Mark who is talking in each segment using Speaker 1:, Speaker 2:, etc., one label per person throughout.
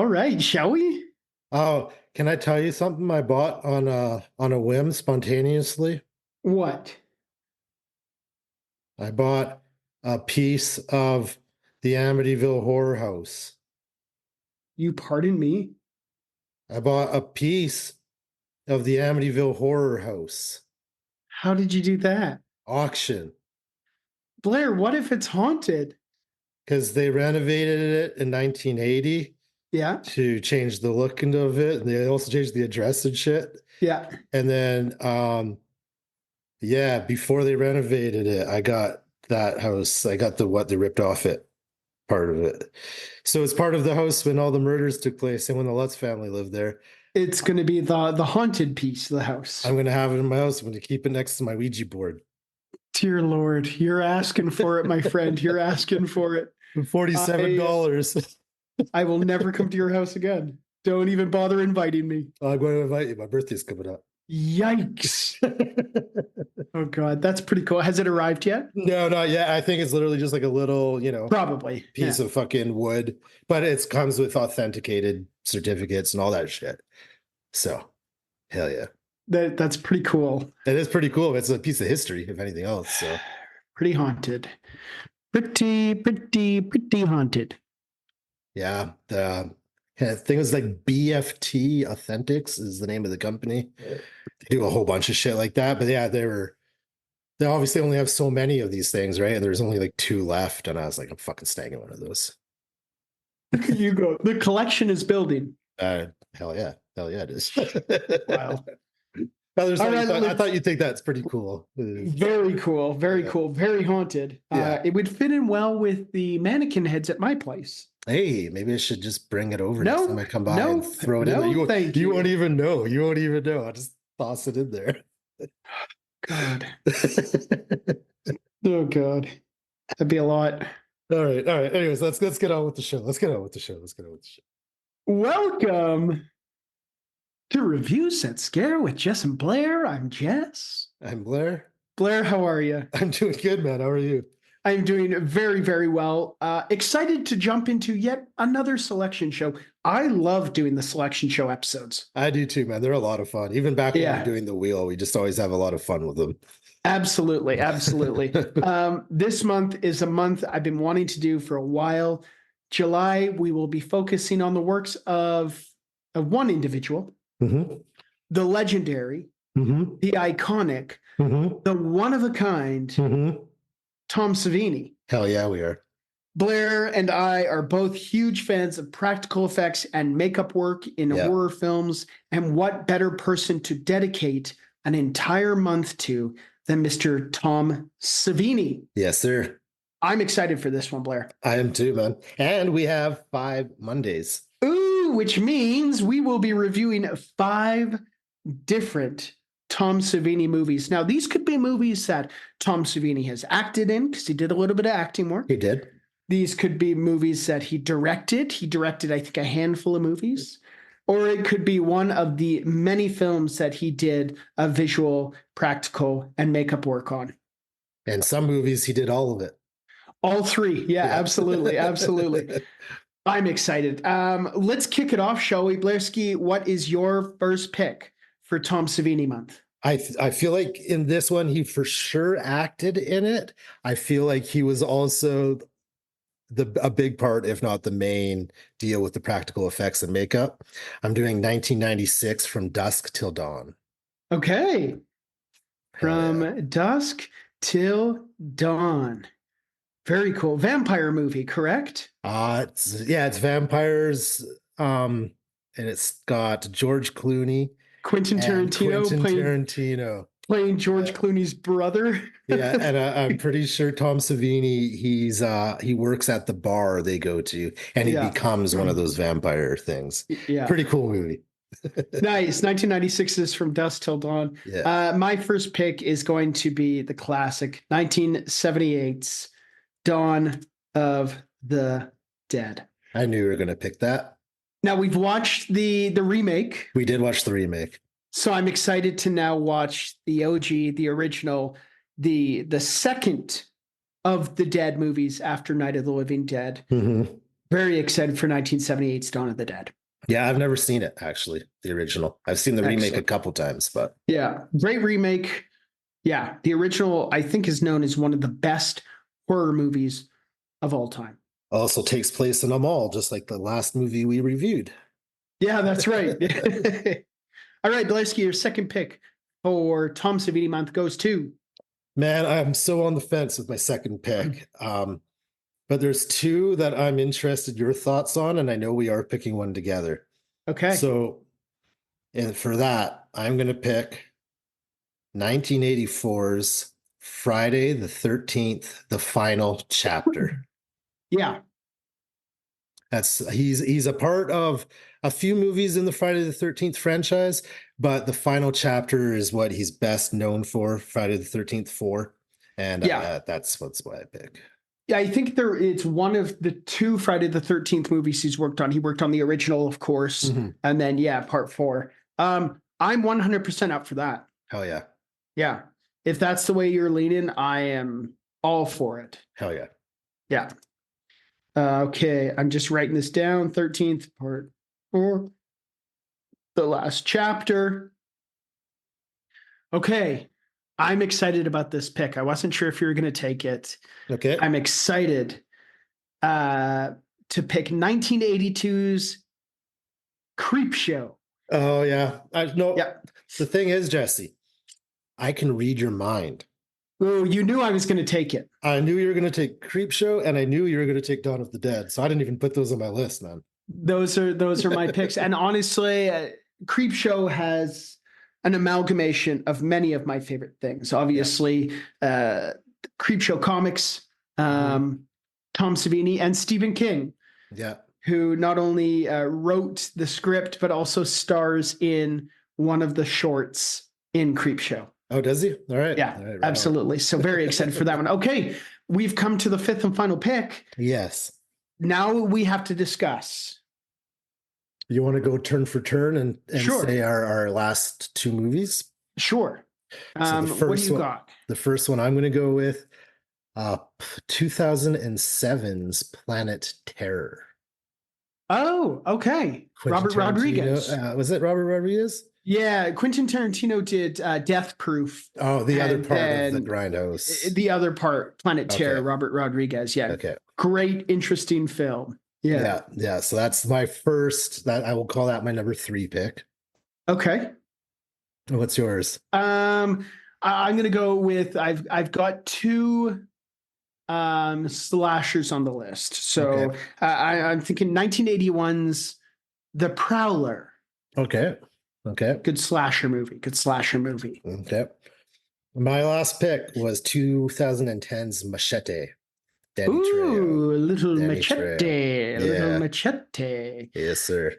Speaker 1: All right, shall we?
Speaker 2: Oh, can I tell you something I bought on a whim spontaneously?
Speaker 1: What?
Speaker 2: I bought a piece of the Amityville Horror House.
Speaker 1: You pardon me?
Speaker 2: I bought a piece of the Amityville Horror House
Speaker 1: How did you do that?
Speaker 2: auction
Speaker 1: Blair, what if it's haunted?
Speaker 2: because they renovated it in 1980
Speaker 1: Yeah,
Speaker 2: to change the look of it, and they also changed the address and shit.
Speaker 1: yeah.
Speaker 2: And then, yeah, before they renovated it, I got that house. I got the what they ripped off it part of it. So it's part of the house when all the murders took place and when the Lutz family lived there.
Speaker 1: It's going to be the haunted piece of the house.
Speaker 2: I'm going to have it in my house. I'm going to keep it next to my Ouija board.
Speaker 1: Dear Lord, you're asking for it, my friend. You're asking for it.
Speaker 2: $47.
Speaker 1: I will never come to your house again. Don't even bother inviting me.
Speaker 2: I'm going to invite you. My birthday's coming up.
Speaker 1: Yikes. Oh, God. That's pretty cool. Has it arrived yet?
Speaker 2: No, not yet. I think it's literally just like a little,
Speaker 1: Probably.
Speaker 2: piece of fucking wood, but it comes with authenticated certificates and all that shit. So, hell yeah.
Speaker 1: That's pretty cool.
Speaker 2: That is pretty cool. It's a piece of history, if anything else. So,
Speaker 1: Pretty haunted. Pretty haunted.
Speaker 2: yeah. The thing is like BFT Authentics is the name of the company. They do a whole bunch of shit like that. But yeah, they obviously only have so many of these things, right? And there's only like 2 left. And I was like, I'm fucking snagging one of those.
Speaker 1: You go. The collection is building.
Speaker 2: Hell yeah. Hell yeah, it is.
Speaker 1: Wow.
Speaker 2: I thought you'd think that's pretty cool.
Speaker 1: Very cool. Very cool. Very haunted.
Speaker 2: Yeah.
Speaker 1: It would fit in well with the mannequin heads at my place.
Speaker 2: Hey, maybe I should just bring it over next time I come by and throw it in there. You won't even know. You won't even know. I'll just toss it in there.
Speaker 1: God. Oh, God. That'd be a lot.
Speaker 2: All right. Anyways, let's get on with the show.
Speaker 1: Welcome to Reviews That Scare with Jess and Blair. I'm Jess.
Speaker 2: I'm Blair.
Speaker 1: Blair, how are you?
Speaker 2: I'm doing good, man. How are you?
Speaker 1: I'm doing very, very well. Excited to jump into yet another selection show. I love doing the selection show episodes.
Speaker 2: I do too, man. They're a lot of fun. Even back when we were doing the wheel, we just always have a lot of fun with them.
Speaker 1: Absolutely. This month is a month I've been wanting to do for a while. July, we will be focusing on the works of one individual, the legendary, the iconic, the one-of-a-kind, Tom Savini.
Speaker 2: Hell yeah, we are.
Speaker 1: Blair and I are both huge fans of practical effects and makeup work in horror films, and what better person to dedicate an entire month to than Mr. Tom Savini.
Speaker 2: Yes, sir.
Speaker 1: I'm excited for this one, Blair.
Speaker 2: I am too, man. And we have 5 Mondays.
Speaker 1: Ooh, which means we will be reviewing 5 different Tom Savini movies. Now, these could be movies that Tom Savini has acted in, because he did a little bit of acting work.
Speaker 2: He did.
Speaker 1: These could be movies that he directed. He directed, I think, a handful of movies. Or it could be one of the many films that he did a visual, practical, and makeup work on.
Speaker 2: And some movies, he did all of it.
Speaker 1: All 3. Yeah. Absolutely. I'm excited. Let's kick it off, shall we? Blairski, what is your first pick for Tom Savini month?
Speaker 2: I feel like in this one, he for sure acted in it. I feel like he was also a big part, if not the main deal with the practical effects and makeup. I'm doing 1996 From Dusk Till Dawn.
Speaker 1: Okay. From Dusk Till Dawn. Very cool. Vampire movie, correct?
Speaker 2: It's vampires. And it's got George Clooney.
Speaker 1: Quentin Tarantino playing George Clooney's brother.
Speaker 2: Yeah, and I'm pretty sure Tom Savini, he works at the bar they go to, and he becomes one of those vampire things.
Speaker 1: Yeah.
Speaker 2: Pretty cool movie.
Speaker 1: Nice. 1996 is From Dusk Till Dawn.
Speaker 2: Yeah.
Speaker 1: My first pick is going to be the classic 1978's Dawn of the Dead.
Speaker 2: I knew you were going to pick that.
Speaker 1: Now, we've watched the remake.
Speaker 2: We did watch the remake.
Speaker 1: So I'm excited to now watch the OG, the original, the second of the Dead movies after Night of the Living Dead. Very excited for 1978's Dawn of the Dead.
Speaker 2: Yeah, I've never seen it actually, the original. I've seen the remake a
Speaker 1: Excellent.
Speaker 2: couple times, but
Speaker 1: Yeah, great remake. Yeah, the original I think is known as one of the best horror movies of all time.
Speaker 2: also takes place in a mall, just like the last movie we reviewed.
Speaker 1: Yeah, that's right. All right, Blaski, your second pick for Tom Savini month goes to.
Speaker 2: Man, I'm so on the fence with my second pick. But there's two that I'm interested your thoughts on, and I know we are picking one together.
Speaker 1: Okay.
Speaker 2: So, and for that, I'm going to pick 1984's Friday the 13th, the final chapter.
Speaker 1: Yeah.
Speaker 2: That's he's a part of a few movies in the Friday the 13th franchise, but the final chapter is what he's best known for, Friday the 13th 4. And
Speaker 1: Yeah.
Speaker 2: that's why I pick.
Speaker 1: Yeah, I think it's one of the two Friday the 13th movies he's worked on. He worked on the original, of course, and then part 4. I'm 100% up for that.
Speaker 2: Hell yeah.
Speaker 1: Yeah. If that's the way you're leaning, I am all for it.
Speaker 2: Hell yeah.
Speaker 1: Yeah. Okay, I'm just writing this down. 13th part 4. The last chapter. Okay. I'm excited about this pick. I wasn't sure if you were going to take it.
Speaker 2: Okay.
Speaker 1: I'm excited to pick 1982's Creep Show.
Speaker 2: Oh yeah.
Speaker 1: Yeah.
Speaker 2: The thing is, Jesse, I can read your mind.
Speaker 1: Oh, you knew I was going to take it.
Speaker 2: I knew you were going to take Creep Show, and I knew you were going to take Dawn of the Dead. So I didn't even put those on my list, man.
Speaker 1: Those are my picks. And honestly, Creep Show has an amalgamation of many of my favorite things. Obviously, Creep Show comics, Tom Savini, and Stephen King.
Speaker 2: Yeah.
Speaker 1: Who not only wrote the script, but also stars in one of the shorts in Creep Show.
Speaker 2: Oh, does he? All right.
Speaker 1: Yeah,
Speaker 2: all right,
Speaker 1: absolutely. So very excited for that one. Okay, we've come to the fifth and final pick.
Speaker 2: Yes.
Speaker 1: Now we have to discuss.
Speaker 2: You want to go turn for turn and
Speaker 1: Sure.
Speaker 2: say our last two movies?
Speaker 1: Sure.
Speaker 2: So
Speaker 1: what do you got?
Speaker 2: The first one I'm going to go with 2007's Planet Terror.
Speaker 1: Oh, okay. Robert Rodriguez.
Speaker 2: Was it Robert Rodriguez?
Speaker 1: Yeah, Quentin Tarantino did Death Proof.
Speaker 2: Oh, the other part of the Grindhouse.
Speaker 1: The other part, Planet Terror, Robert Rodriguez. Yeah.
Speaker 2: Okay.
Speaker 1: Great, interesting film. Yeah.
Speaker 2: Yeah. So that's my first. That I will call that my number 3 pick.
Speaker 1: Okay.
Speaker 2: What's yours?
Speaker 1: I'm gonna go with I've got 2 slashers on the list. So I'm thinking 1981's The Prowler.
Speaker 2: Okay.
Speaker 1: Good slasher movie.
Speaker 2: Okay. My last pick was 2010's Machete.
Speaker 1: Danny Trejo. Little
Speaker 2: Trejo.
Speaker 1: Machete.
Speaker 2: Yes, sir.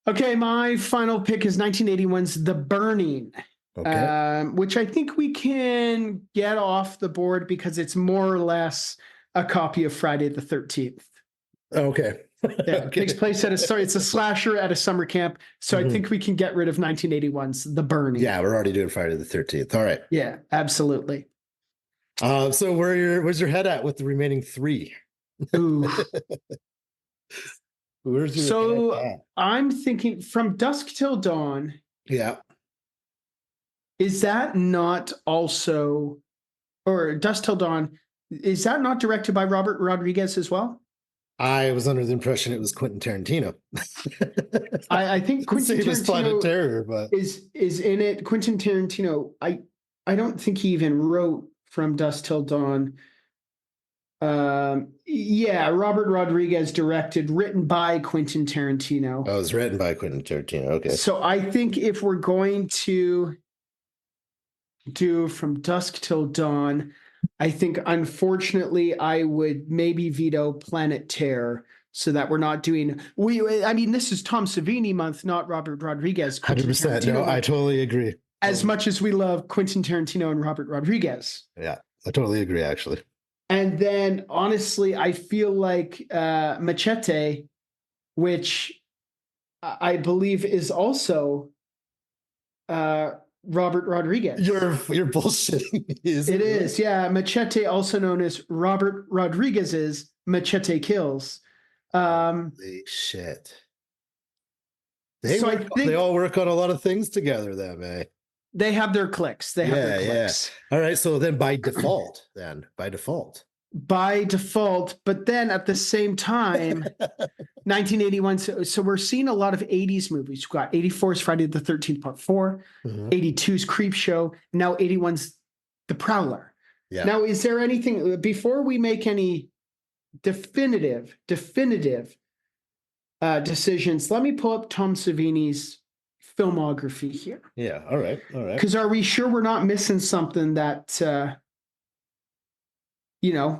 Speaker 1: Okay, my final pick is 1981's The Burning.
Speaker 2: Okay.
Speaker 1: Which I think we can get off the board because it's more or less a copy of Friday the 13th.
Speaker 2: Okay.
Speaker 1: Yeah, it takes place it's a slasher at a summer camp. So I think we can get rid of 1981's The Burning.
Speaker 2: Yeah, we're already doing Friday the 13th. All right.
Speaker 1: Yeah, absolutely.
Speaker 2: So where's your head at with the remaining 3?
Speaker 1: Ooh.
Speaker 2: Where's your head at?
Speaker 1: I'm thinking From Dusk Till Dawn.
Speaker 2: Yeah.
Speaker 1: Is that not also, or Dusk Till Dawn, is that not directed by Robert Rodriguez as well?
Speaker 2: I was under the impression it was Quentin Tarantino.
Speaker 1: I think Quentin Tarantino
Speaker 2: Planet Terror, but
Speaker 1: is in it. Quentin Tarantino, I don't think he even wrote From Dusk Till Dawn. Robert Rodriguez directed, written by Quentin Tarantino.
Speaker 2: Oh, it was written by Quentin Tarantino. Okay.
Speaker 1: So I think if we're going to do From Dusk Till Dawn, I think unfortunately I would maybe veto Planet Terror so that we're not doing this is Tom Savini month, not Robert Rodriguez.
Speaker 2: 100%. No, I totally agree.
Speaker 1: As much as we love Quentin Tarantino and Robert Rodriguez.
Speaker 2: Yeah, I totally agree actually.
Speaker 1: And then honestly, I feel like Machete, which I believe is also Robert Rodriguez.
Speaker 2: You're bullshitting me.
Speaker 1: It is, yeah. Machete, also known as Robert Rodriguez's Machete Kills.
Speaker 2: Holy shit. They
Speaker 1: So I
Speaker 2: work,
Speaker 1: think
Speaker 2: they all work on a lot of things together then, man.
Speaker 1: they have their clicks. They have their clicks.
Speaker 2: All right. So then by default.
Speaker 1: By default, but then at the same time, 1981. So we're seeing a lot of 80s movies. We've got 84's Friday the 13th Part 4,
Speaker 2: Mhm.
Speaker 1: 82's Creep Show, now 81's The Prowler.
Speaker 2: Yeah.
Speaker 1: Now, is there anything before we make any definitive decisions? Let me pull up Tom Savini's filmography here.
Speaker 2: Yeah. All right.
Speaker 1: Because are we sure we're not missing something that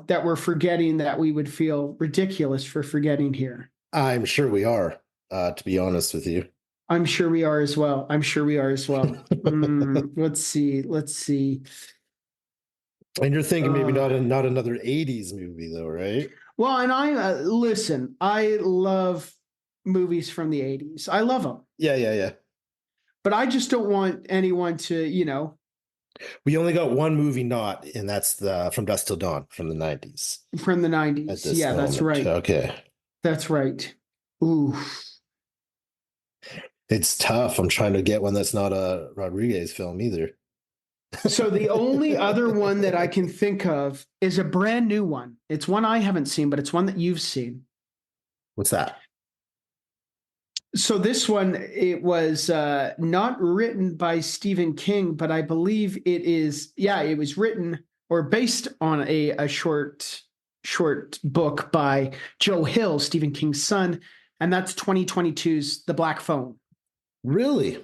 Speaker 1: that we're forgetting, that we would feel ridiculous for forgetting here?
Speaker 2: I'm sure we are, to be honest with you.
Speaker 1: I'm sure we are as well. Let's see.
Speaker 2: And you're thinking maybe not another 80s movie though, right?
Speaker 1: Well, and I listen, I love movies from the 80s. I love them.
Speaker 2: Yeah.
Speaker 1: But I just don't want anyone to,
Speaker 2: We only got one movie not, and that's the From Dusk Till Dawn from the 90s.
Speaker 1: from the 90s. Yeah, that's right.
Speaker 2: Okay.
Speaker 1: That's right. Ooh.
Speaker 2: It's tough. I'm trying to get one that's not a Rodriguez film either.
Speaker 1: So the only other one that I can think of is a brand new one. It's one I haven't seen, but it's one that you've seen.
Speaker 2: What's that?
Speaker 1: So this one, it was not written by Stephen King, but I believe it was written or based on a short book by Joe Hill, Stephen King's son, and that's 2022's The Black Phone.
Speaker 2: Really?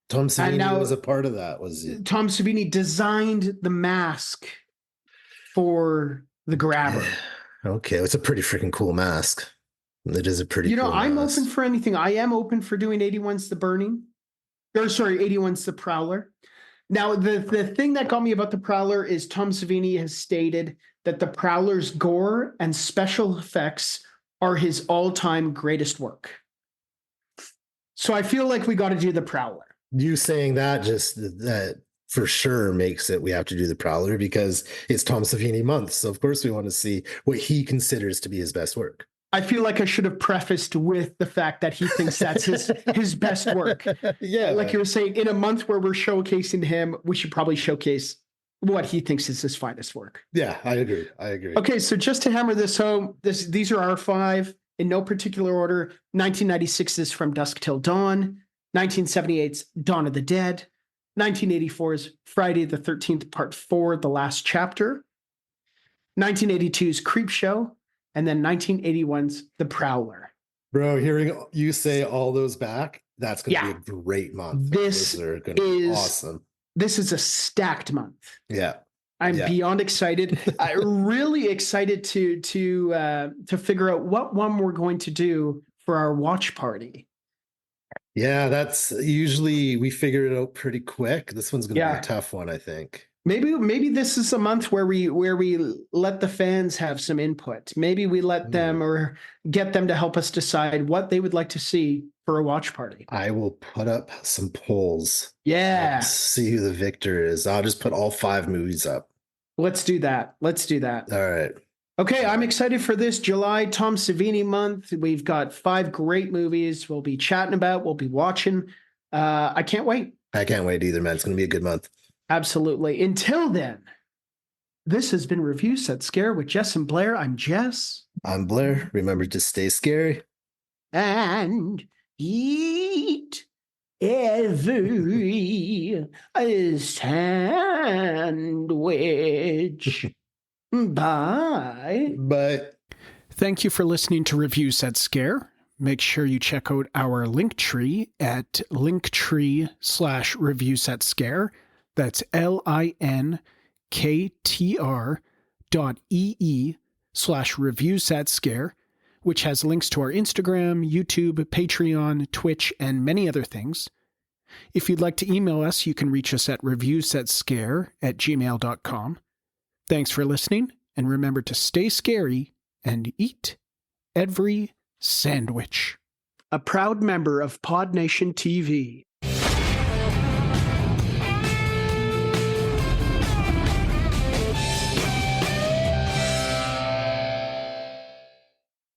Speaker 2: Tom Savini was a part of that, was it?
Speaker 1: Tom Savini designed the mask for the grabber.
Speaker 2: Okay, it's a pretty freaking cool mask. It is a pretty cool
Speaker 1: I'm
Speaker 2: mask.
Speaker 1: open for anything. I am open for doing 81's The Burning. 81's The Prowler. Now, the thing that got me about The Prowler is Tom Savini has stated that The Prowler's gore and special effects are his all-time greatest work. So I feel like we got to do The Prowler.
Speaker 2: You saying that that for sure makes it we have to do The Prowler because it's Tom Savini month. So of course we want to see what he considers to be his best work.
Speaker 1: I feel like I should have prefaced with the fact that he thinks that's his best work.
Speaker 2: Yeah.
Speaker 1: Like you were saying, in a month where we're showcasing him, we should probably showcase what he thinks is his finest work.
Speaker 2: Yeah, I agree.
Speaker 1: Okay, so just to hammer this home, these are our 5 in no particular order. 1996 is From Dusk Till Dawn. 1978's Dawn of the Dead. 1984's Friday the 13th Part 4, The Last Chapter. 1982's Creep Show. And then 1981's The Prowler.
Speaker 2: Bro, hearing you say all those back, that's going to be a great month.
Speaker 1: This
Speaker 2: are going to be awesome.
Speaker 1: This is a stacked month.
Speaker 2: Yeah.
Speaker 1: I'm beyond excited. I'm really excited to figure out what one we're going to do for our watch party.
Speaker 2: Yeah, that's usually we figure it out pretty quick. This one's going to be a tough one, I think.
Speaker 1: Maybe this is a month where we let the fans have some input. Maybe we let them or get them to help us decide what they would like to see for a watch party. I
Speaker 2: will put up some polls.
Speaker 1: Yeah.
Speaker 2: Let's see who the victor is. I'll just put all 5 movies up.
Speaker 1: Let's do that.
Speaker 2: All right.
Speaker 1: Okay, I'm excited for this July Tom Savini month. We've got 5 great movies we'll be chatting about, we'll be watching. I can't wait.
Speaker 2: I can't wait either, man. It's going to be a good month.
Speaker 1: Absolutely. Until then, this has been Review Set Scare with Jess and Blair. I'm Jess.
Speaker 2: I'm Blair. Remember to stay scary.
Speaker 1: And eat every sandwich. Bye.
Speaker 2: Bye.
Speaker 1: Thank you for listening to Review Set Scare. Make sure you check out our Linktree at linktree/reviewsetscare. That's linktr.ee/reviewsetscare, which has links to our Instagram, YouTube, Patreon, Twitch, and many other things. If you'd like to email us, you can reach us at reviewsetscare@gmail.com. Thanks for listening, and remember to stay scary and eat every sandwich. A proud member of Pod Nation TV.